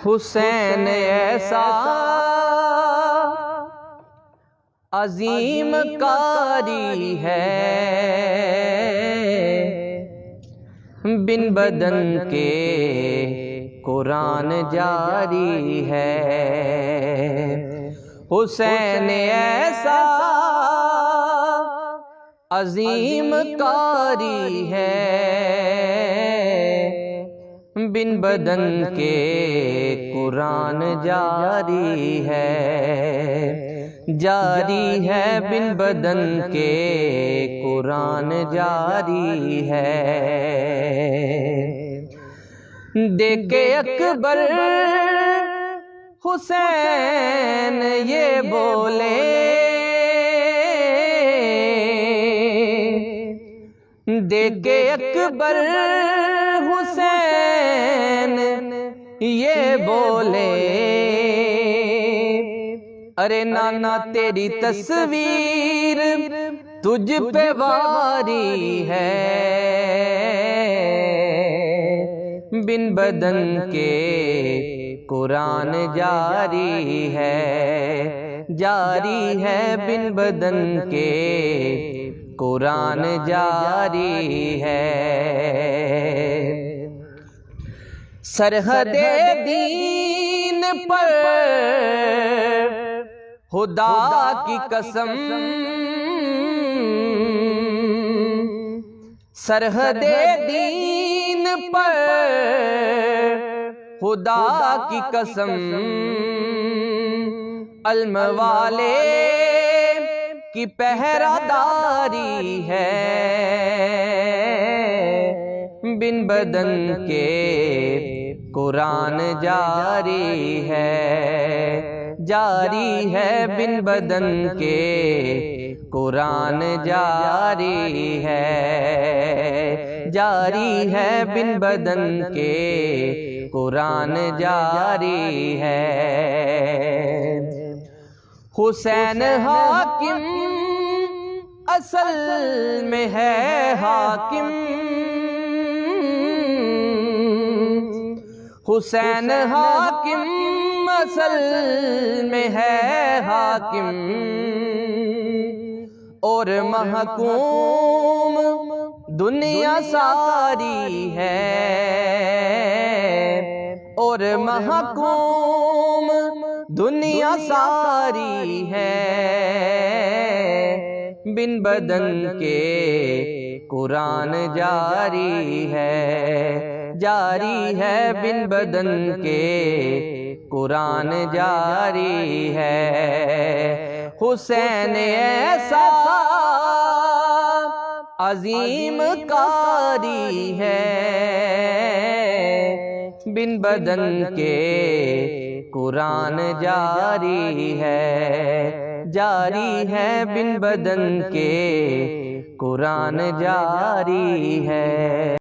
حسین ایسا عظیم کاری ہے، بن بدن کے قرآن جاری ہے۔ حسین ایسا عظیم کاری ہے، بن بدن کے قرآن جاری ہے، جاری ہے بن بدن کے قرآن جاری ہے۔ دیکھ اکبر حسین یہ بولے، دیکھ اکبر حسین یہ بولے، ارے نانا تیری تصویر تجھ پہ واری ہے، بن بدن کے قرآن جاری ہے، جاری ہے بن بدن کے قرآن جاری ہے۔ سرحد دین پر خدا کی قسم، سرحد دین پر خدا کی قسم، علم والے کی پہرہ داری ہے، بن بدن کے قرآن جاری ہے، جاری ہے بن بدن کے قرآن جاری ہے، جاری ہے بن بدن کے قرآن جاری ہے۔ حسین حاکم اصل میں ہے حاکم، حسین حاکم اصل میں ہے حاکم، اور محکوم دنیا ساری ہے، اور محکوم دنیا ساری ہے، بن بدن کے قرآن جاری ہے، جاری ہے بن بدن کے قرآن جاری ہے۔ حسین ایسا عظیم کاری ہے، بن بدن کے قرآن جاری ہے، جاری ہے بن بدن کے قرآن جاری ہے۔